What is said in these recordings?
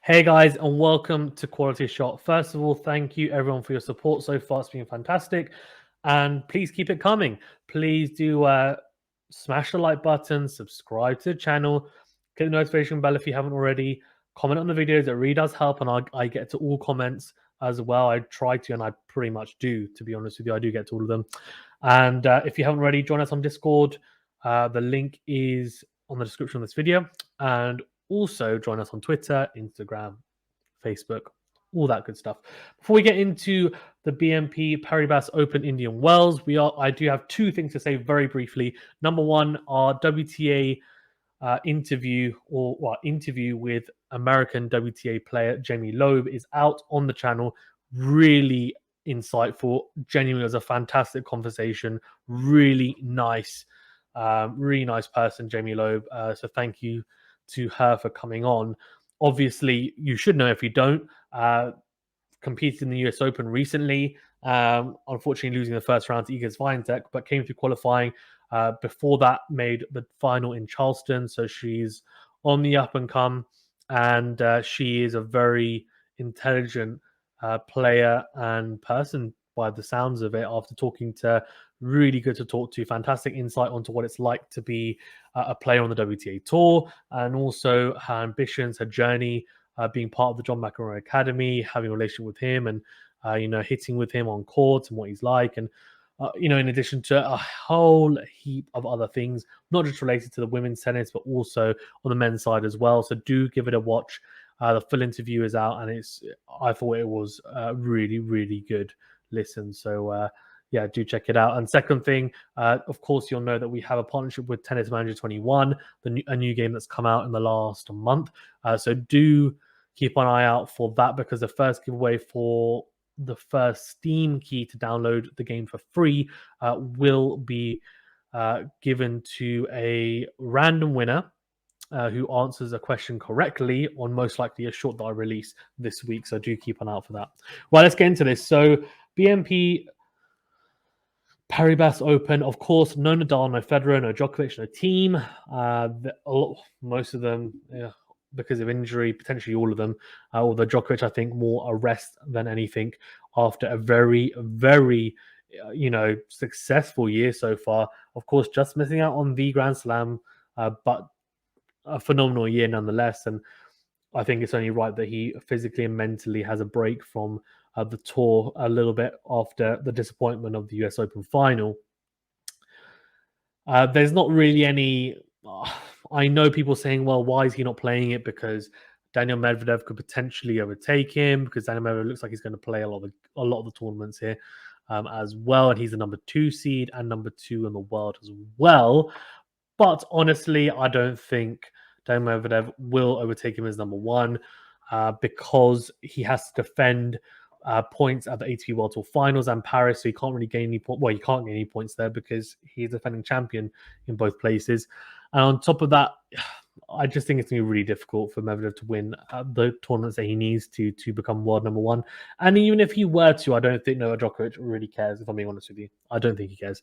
Hey guys, and welcome to Quality Shot. First of all, thank you everyone for your support so far. It's been fantastic, and please keep it coming. Please do smash the like button, subscribe to the channel, click the notification bell if you haven't already. Comment on the videos; it really does help, and I get to all comments as well. I try to, and I pretty much do. To be honest with you, I do get to all of them. And if you haven't already, join us on Discord. The link is on the description of this video, and also join us on Twitter, Instagram, Facebook, all that good stuff. Before we get into the BNP Paribas Open Indian Wells, I do have two things to say very briefly. Number one, our WTA interview with American WTA player Jamie Loeb is out on the channel. Really insightful. Genuinely was a fantastic conversation. Really nice person, Jamie Loeb. So thank you to her for coming on. Obviously, you should know if you don't. Competed in the US Open recently. Unfortunately, losing the first round to Iga Swiatek, but came through qualifying. Before that, made the final in Charleston. So she's on the up and come, and she is a very intelligent player and person by the sounds of it. After talking to her, really good to talk to, fantastic insight onto what it's like to be a player on the WTA tour, and also her ambitions, her journey, being part of the John McEnroe Academy, having a relationship with him, and hitting with him on court and what he's like, and in addition to a whole heap of other things, not just related to the women's tennis, but also on the men's side as well. So do give it a watch. The full interview is out, and I thought it was really, really good listen. So yeah, do check it out. And second thing, of course, you'll know that we have a partnership with Tennis Manager 21, a new game that's come out in the last month. So do keep an eye out for that, because the first giveaway for the first Steam key to download the game for free will be given to a random winner who answers a question correctly on most likely a short that I release this week. So do keep an eye out for that. Right, let's get into this. So BNP Paribas Open, of course, no Nadal, no Federer, no Djokovic, no team. Most of them, because of injury, potentially all of them. Although Djokovic, I think, more a rest than anything after a very, very, successful year so far. Of course, just missing out on the Grand Slam, but a phenomenal year nonetheless. And I think it's only right that he physically and mentally has a break from the tour a little bit after the disappointment of the US Open final. There's not really any... I know people saying, well, why is he not playing it? Because Daniil Medvedev could potentially overtake him, because Daniil Medvedev looks like he's going to play a lot of the tournaments here as well. And he's the number 2 seed and number 2 in the world as well. But honestly, I don't think Daniil Medvedev will overtake him as number 1 because he has to defend points at the ATP World Tour Finals and Paris, so he can't really gain any points. Well, he can't gain any points there because he's defending champion in both places. And on top of that, I just think it's going to be really difficult for Medvedev to win the tournaments that he needs to become world number 1. And even if he were to, I don't think Novak Djokovic really cares, if I'm being honest with you. I don't think he cares.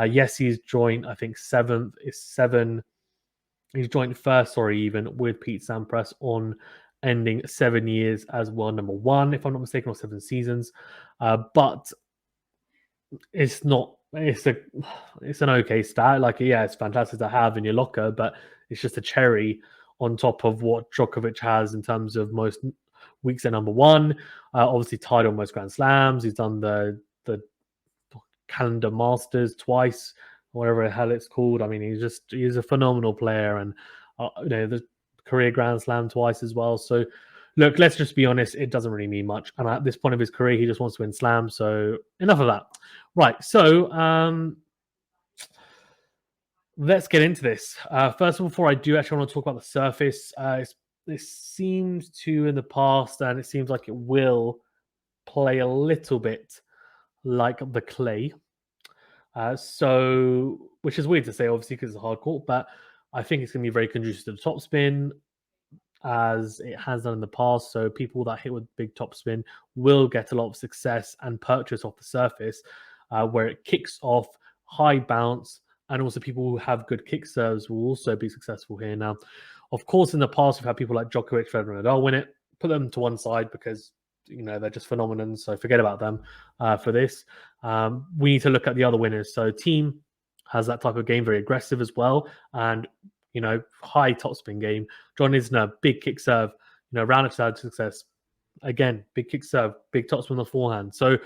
Yes, he's joined, I think, 7th. He's joined first, even, with Pete Sampras on ending 7 years as world number 1, if I'm not mistaken, or 7 seasons. But it's not... It's an okay stat. It's fantastic to have in your locker, but it's just a cherry on top of what Djokovic has in terms of most weeks at number 1. Obviously tied on most Grand Slams. He's done the calendar Masters twice, whatever the hell it's called. I mean, he's a phenomenal player, and the career Grand Slam twice as well. So look, let's just be honest, it doesn't really mean much. And at this point of his career, he just wants to win slams. So enough of that. Right, so let's get into this. First of all, before I do actually want to talk about the surface, this seems to, in the past, and it seems like it will play a little bit like the clay. Which is weird to say, obviously, because it's a hard court, but I think it's going to be very conducive to the topspin, as it has done in the past. So people that hit with big topspin will get a lot of success and purchase off the surface, where it kicks off, high bounce, and also people who have good kick serves will also be successful here. Now, of course, in the past, we've had people like Djokovic, Federer, and Nadal win it. put them to one side because they're just phenomenon. So forget about them for this. We need to look at the other winners. So Team has that type of game, very aggressive as well, and high topspin game. John Isner, big kick serve, round of success. Again, big kick serve, big topspin on the forehand. So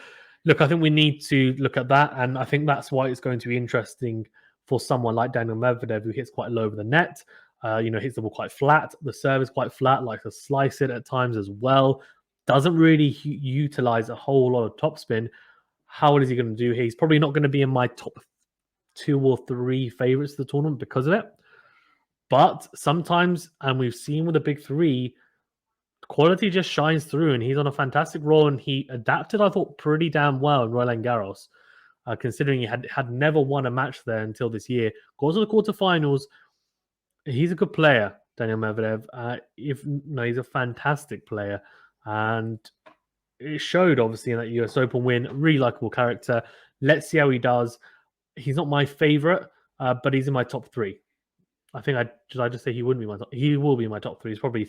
look, I think we need to look at that, and I think that's why it's going to be interesting for someone like Daniil Medvedev, who hits quite low over the net. Hits the ball quite flat. The serve is quite flat, likes to slice it at times as well. Doesn't really utilize a whole lot of topspin. How is he going to do? He's probably not going to be in my top 2 or 3 favorites of the tournament because of it. But sometimes, and we've seen with the big 3, quality just shines through, and he's on a fantastic roll, and he adapted, I thought, pretty damn well in Roland Garros, considering he had never won a match there until this year. Goes to the quarterfinals. He's a good player, Daniil Medvedev. He's a fantastic player, and it showed obviously in that US Open win. Really likable character. Let's see how he does. He's not my favorite, but he's in my top 3. I think did I just say he wouldn't be my top? He will be in my top 3. He's probably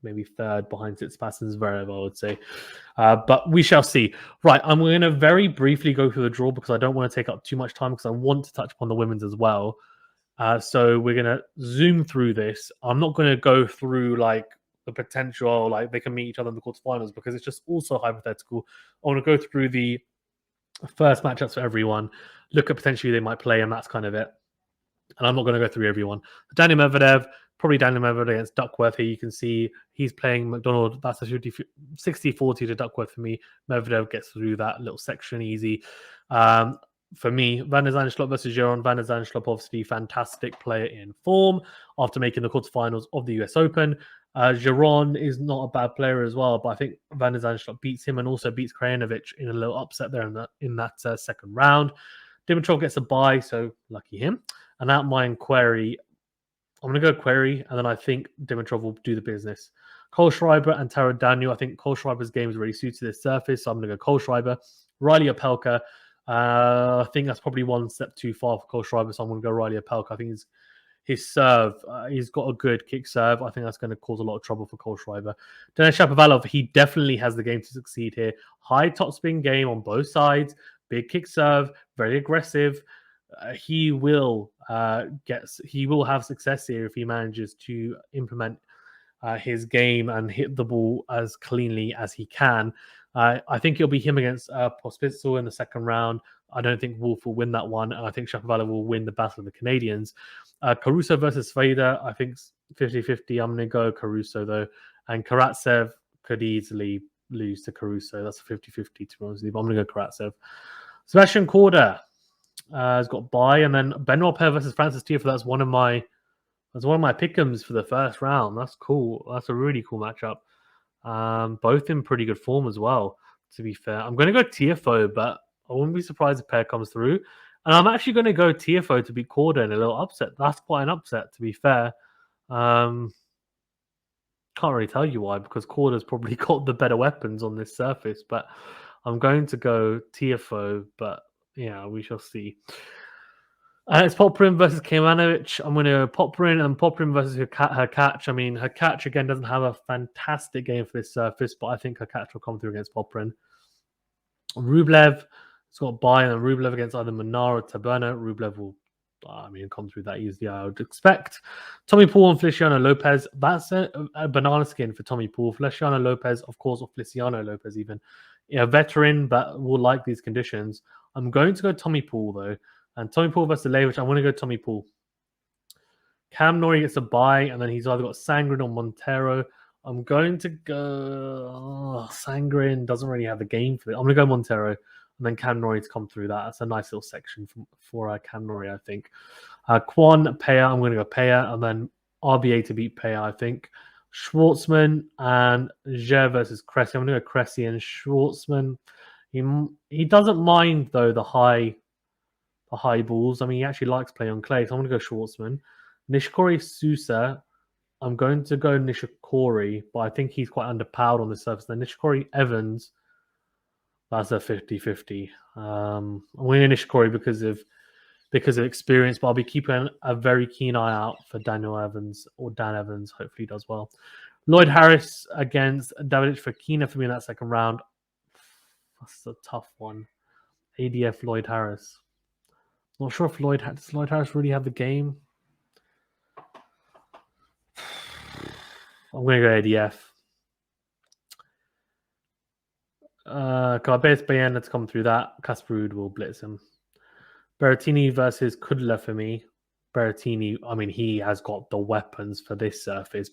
maybe 3rd behind Tsitsipas and Zverev, I would say. But we shall see. Right, I'm going to very briefly go through the draw because I don't want to take up too much time because I want to touch upon the women's as well. So we're going to zoom through this. I'm not going to go through like the potential, like they can meet each other in the quarterfinals because it's just also hypothetical. I want to go through the first matchups for everyone, look at potentially they might play, and that's kind of it. And I'm not going to go through everyone. Daniil Medvedev, probably Daniil Medvedev against Duckworth. Here you can see he's playing McDonald. That's a 60-40 to Duckworth for me. Medvedev gets through that little section easy. For me, Van der Zandschulp versus Giron. Van der Zandschulp, obviously fantastic player in form after making the quarterfinals of the US Open. Giron is not a bad player as well, but I think Van der Zandschulp beats him and also beats Krajinovic in a little upset there in that second round. Dimitrov gets a bye, so lucky him. And out my query, I'm going to go query, and then I think Dimitrov will do the business. Kohlschreiber and Taro Daniel. I think Kohlschreiber's game is really suited to this surface, so I'm going to go Kohlschreiber. Riley Opelka. I think that's probably one step too far for Kohlschreiber, so I'm going to go Riley Opelka. I think his serve, he's got a good kick serve. I think that's going to cause a lot of trouble for Kohlschreiber. Denis Shapovalov, he definitely has the game to succeed here. High topspin game on both sides. Big kick serve, very aggressive. He will have success here if he manages to implement his game and hit the ball as cleanly as he can. I think it'll be him against Pospisil in the second round. I don't think Wolf will win that one, and I think Shapovalov will win the Battle of the Canadians. Caruso versus Sveda, I think 50-50. I'm going to go Caruso, though. And Karatsev could easily lose to Caruso. That's a 50-50, to be honest with you, but I'm going to go Karatsev. Sebastian Korda has got bye, and then Benoit Paire versus Francis Tiafoe. That's one of my pick'ems for the first round. That's cool. That's a really cool matchup. Both in pretty good form as well, to be fair. I'm going to go Tiafoe, but I wouldn't be surprised if Paire comes through. And I'm actually going to go Tiafoe to beat Korda in a little upset. That's quite an upset, to be fair. Can't really tell you why, because Korda's probably got the better weapons on this surface. But I'm going to go Tiafoe, but yeah, we shall see. It's Poprin versus Kemanovic. I'm going to Poprin and Poprin versus her catch. I mean, her catch again doesn't have a fantastic game for this surface, but I think her catch will come through against Poprin. Rublev has got bye, and Rublev against either Menard or Taberna. Rublev will, come through that easily, I would expect. Tommy Paul and Feliciano Lopez. That's a banana skin for Tommy Paul. Feliciano Lopez, of course, or Feliciano Lopez even. Veteran, but will like these conditions. I'm going to go Tommy Paul, though. And Tommy Paul versus Leylah, I want to go Tommy Paul. Cam Norrie gets a bye, and then he's either got Sangrin or Montero. I'm going to go... Sangrin doesn't really have the game for it. I'm going to go Montero, and then Cam Norrie to come through that. That's a nice little section for Cam Norrie, I think. Kwon, Paire, I'm going to go Paire, and then RBA to beat Paire, I think. Schwartzman and Jer versus Cressy. I'm going to go Cressy and Schwartzman. He doesn't mind, though, the high balls. I mean, he actually likes playing on clay, so I'm going to go Schwartzman. Nishikori Sousa, I'm going to go Nishikori, but I think he's quite underpowered on the surface. Then Nishikori Evans, that's a 50-50. I'm winning Nishikori because of experience, but I'll be keeping a very keen eye out for Daniel Evans or Dan Evans. Hopefully he does well. Lloyd Harris against David Fokina for me in that second round. That's a tough one. ADF Lloyd Harris. Not sure if does Lloyd Harris really have the game. I'm going to go ADF. Carbes Bayana to come through that. Casper Ruud will blitz him. Berrettini versus Kudla for me. Berrettini, I mean, he has got the weapons for this surface.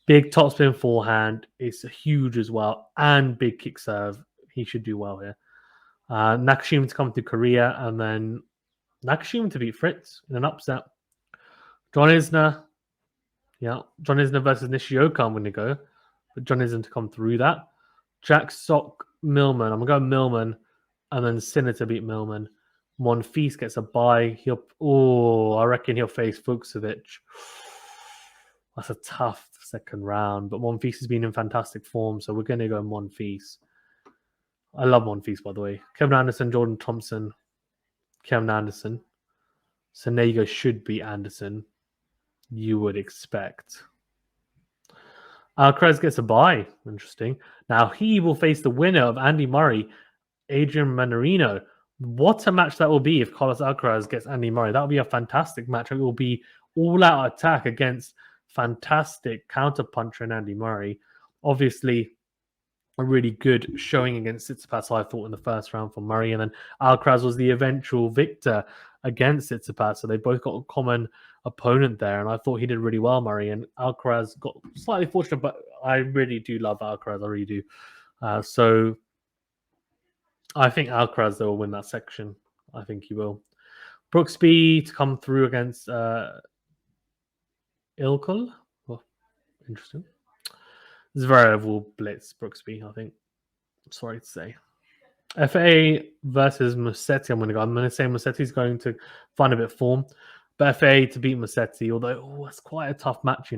Big topspin forehand. It's huge as well. And big kick serve. He should do well here. Nakashima to come to Korea. And then Nakashima to beat Fritz in an upset. John Isner. Yeah. John Isner versus Nishioka I'm going to go. But John Isner to come through that. Jack Sock Millman. I'm going to go Millman. And then Sinner to beat Millman. Monfils gets a bye. I reckon he'll face Fuchsovic. That's a tough second round. But Monfils has been in fantastic form, so we're going to go Monfils. I love Monfils, by the way. Kevin Anderson, Jordan Thompson. Kevin Anderson. Sonego should be Anderson. You would expect. Alcaraz gets a bye. Interesting. Now he will face the winner of Andy Murray, Adrian Manarino. What a match that will be if Carlos Alcaraz gets Andy Murray. That will be a fantastic match. It will be all-out attack against fantastic counter-puncher in Andy Murray. Obviously, a really good showing against Tsitsipas, I thought, in the first round for Murray. And then Alcaraz was the eventual victor against Tsitsipas. So they both got a common opponent there. And I thought he did really well, Murray. And Alcaraz got slightly fortunate, but I really do love Alcaraz. I really do. So I think Alcaraz, though, will win that section. I think he will. Brooksby to come through against Ilkul. Oh, interesting. Zverev will blitz Brooksby, I think. Sorry to say. FA versus Musetti, I'm going to say Musetti's going to find a bit of form. But FA to beat Musetti, although it's quite a tough match,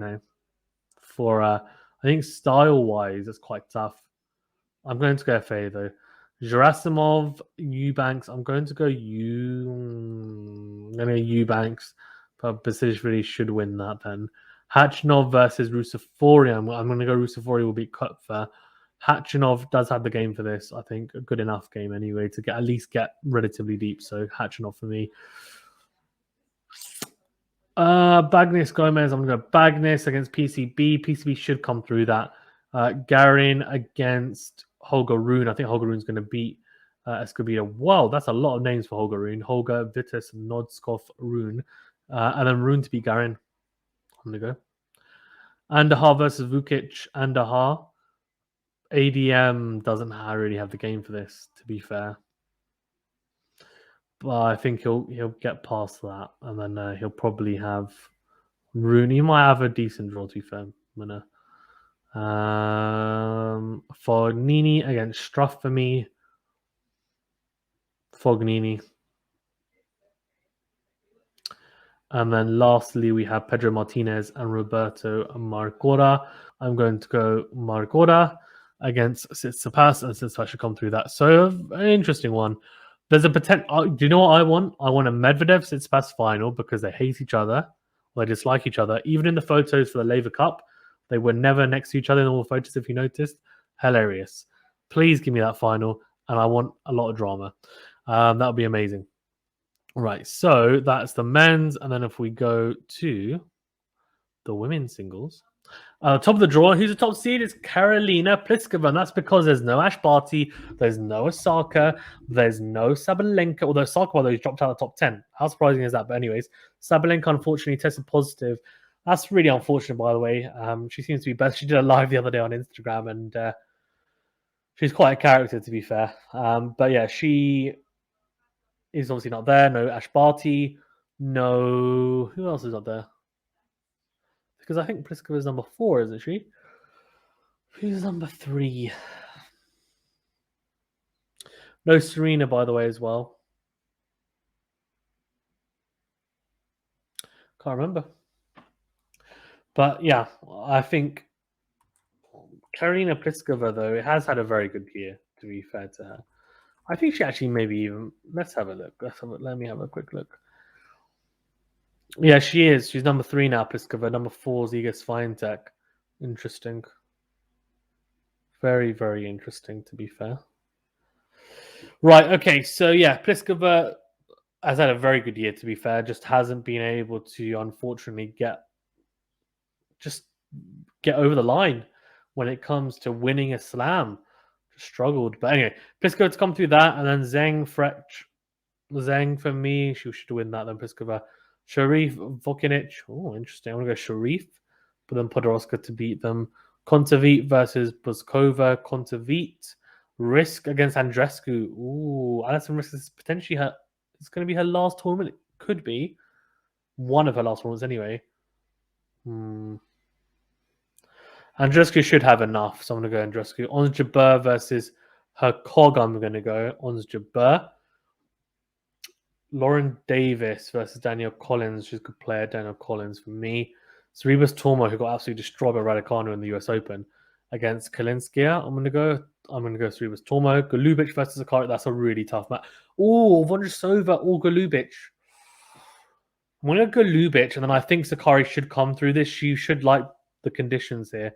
For, I think style-wise, it's quite tough. I'm going to go FA, though. Gerasimov, Eubanks. I'm going to go Eubanks, but Basishvili should win that then. Hachinov versus Rusafori. I'm going to go Rusafori will beat Kupfer. Hachinov does have the game for this. I think a good enough game anyway to at least get relatively deep. So Hachinov for me. Bagnis Gomez. I'm going to go Bagnis against PCB. PCB should come through that. Garin against Holger Rune. I think Holger Rune's going to beat Escobedo. Wow, that's a lot of names for Holger Rune. Holger, Vitus, Nodskov, Rune. And then Rune to beat Garin. I'm going to go. Andahar versus Vukic. Andahar. ADM doesn't really have the game for this, to be fair. But I think he'll get past that. And then he'll probably have Rune. He might have a decent draw, to be fair. Fognini against Struff for me. Fognini. And then lastly, we have Pedro Martinez and Roberto Marcora. I'm going to go Marcora against Tsitsipas, and Tsitsipas should come through that. So an interesting one. There's a potential. Do you know what I want? I want a Medvedev Tsitsipas final because they hate each other, or they dislike each other. Even in the photos for the Leylah Cup, they were never next to each other in all the photos, if you noticed. Hilarious. Please give me that final, and I want a lot of drama. That would be amazing. Right, so that's the men's, and then if we go to the women's singles, top of the draw, who's the top seed is Karolina Pliskova, and that's because there's no Ash Barty, there's no Osaka, there's no Sabalenka, although Osaka, by the way, dropped out of the top 10. How surprising is that? But anyways, Sabalenka unfortunately tested positive. That's really unfortunate, by the way. She seems to be better. She did a live the other day on Instagram, and she's quite a character, to be fair. But yeah, she is obviously not there. No Ash Barty. No... Who else is not there? Because I think Pliskova is number 4, isn't she? Who's number 3? No Serena, by the way, as well. Can't remember. But yeah, I think Karolina Pliskova, though, has had a very good year, to be fair to her. I think she actually maybe even... Let's have a look. Let me have a quick look. Yeah, she is. She's number 3 now, Pliskova. Number 4 is Iga Swiatek. Interesting. Very, very interesting, to be fair. Right, okay, so yeah, Pliskova has had a very good year, to be fair, just hasn't been able to, unfortunately, get over the line when it comes to winning a slam. Just struggled. But anyway, Pliskova to come through that, and then Zheng for me, she should win that then, Pliskova. Sharif, Vokinic. Oh, interesting. I'm going to go Sharif, but then Podoroska to beat them. Kontaveit versus Pliskova. Kontaveit. Risk against Andrescu. Ooh, Alison Risk is potentially it's going to be her last tournament. It could be one of her last tournaments anyway. Andrescu should have enough, so I'm going to go Andrescu. Ons Jabeur versus her cog, I'm going to go Ons Jabeur. Lauren Davis versus Danielle Collins. She's a good player. Danielle Collins for me. Tsitsipas Tormo, who got absolutely destroyed by Raducanu in the US Open against Kalinskia. I'm going to go Tsitsipas Tormo. Golubic versus Akari. That's a really tough match. Oh, Vondrousova or Golubic. I'm going to go Golubic, and then I think Sakari should come through this. She should like the conditions here.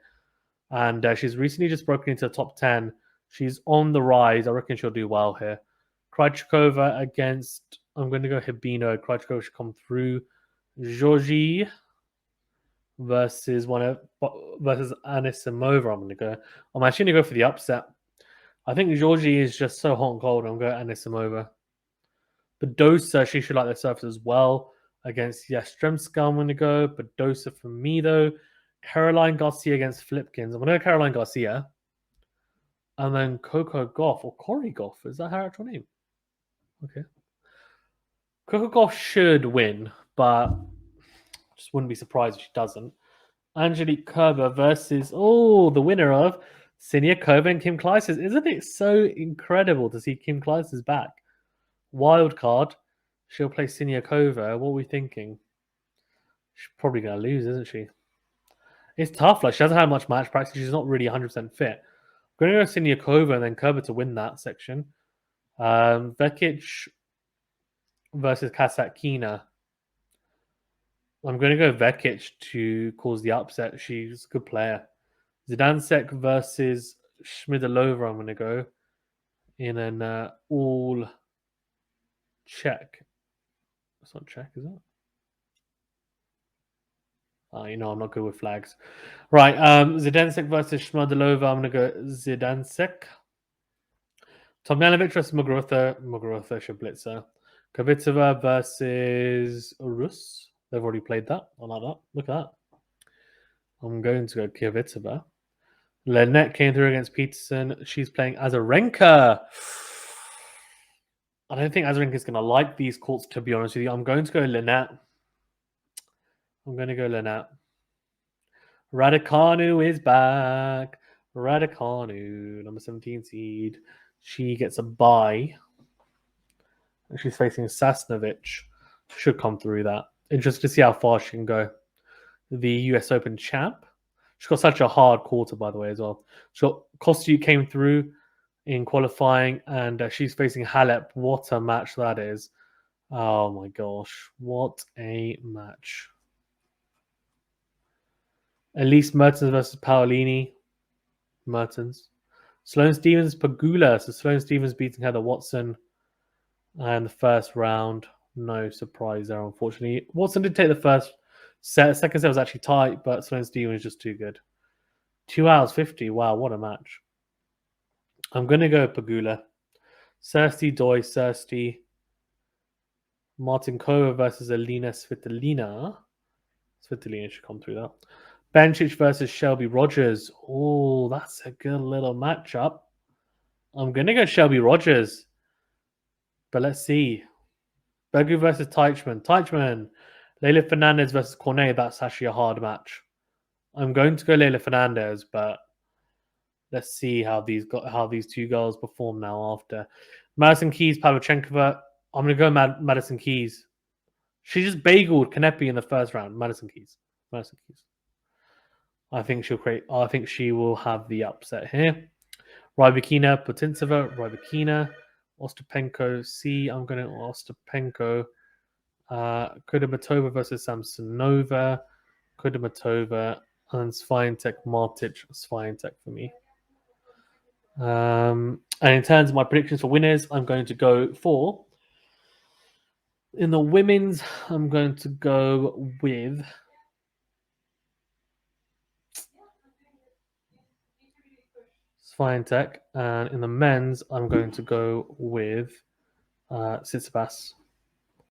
And she's recently just broken into the top 10. She's on the rise. I reckon she'll do well here. Krejcikova against, I'm going to go Hibino. Krejcikova should come through. Georgie versus Anisimova. I'm actually going to go for the upset. I think Georgie is just so hot and cold. I'm going to go Anisimova. Badosa, she should like the surface as well. Against Yastremska, I'm going to go. Badosa for me, though. Caroline Garcia against Flipkins. I'm going to go Caroline Garcia. And then Coco Gauff or Corey Gauff. Is that her actual name? Okay. Coco Gauff should win, but just wouldn't be surprised if she doesn't. Angelique Kerber versus, the winner of Sinja Kerber and Kim Clijsters. Isn't it so incredible to see Kim Clijsters back? Wild card. She'll play Sinja Kerber. What are we thinking? She's probably going to lose, isn't she? It's tough. Like, she hasn't had much match practice. She's not really 100% fit. I'm going to go Sinja Kerber and then Kerber to win that section. Vekic versus Kasatkina. I'm going to go Vekic to cause the upset. She's a good player. Zidansek versus Schmidlova. I'm going to go in an all check. That's not check, is it? I'm not good with flags. Right, Zidansek versus Schmidlova. I'm going to go Zidansek. Tomljanovic versus Muguruza. Muguruza should blitzer. Kvitova versus Rus. They've already played that. I like that. Look at that. I'm going to go Kvitova. Lynette came through against Peterson. She's playing Azarenka. I don't think Azarenka is going to like these courts, to be honest with you. I'm going to go Lynette. Raducanu is back. Raducanu, number 17 seed. She gets a bye. She's facing Sasnovich. Should come through that. Interested to see how far she can go. The US Open champ. She's got such a hard quarter, by the way, as well. Kostyuk came through in qualifying, and she's facing Halep. What a match that is. Oh my gosh. What a match. Elise Mertens versus Paolini. Mertens. Sloane Stevens, Pagula. So Sloane Stevens beating Heather Watson. And the first round. No surprise there, unfortunately. Watson did take the first set. Second set was actually tight, but Sloane Stevens was just too good. 2 hours 50. Wow, what a match. I'm going to go Pagula. Kirsty Doi, Kirsty. Martinkova versus Alina Svitolina. Svitolina should come through that. Bencic versus Shelby Rogers. Oh, that's a good little matchup. I'm going to go Shelby Rogers. But let's see. Begu versus Teichmann. Leylah Fernandez versus Cornet. That's actually a hard match. I'm going to go Leylah Fernandez, but let's see how these two girls perform now after. Madison Keys, Pavlyuchenkova. I'm going to go Madison Keys. She just bageled Kanepi in the first round. Madison Keys. I think she will have the upset here. Rybakina, Putintseva, Rybakina, Ostapenko. I'm going to Ostapenko. Kudermetova versus Samsonova. Kudermetova. and Swiatek, Martic, Swiatek for me. And in terms of my predictions for winners, I'm going to go for, in the women's, I'm going to go with Swiatek, and in the men's, I'm going to go with Tsitsipas.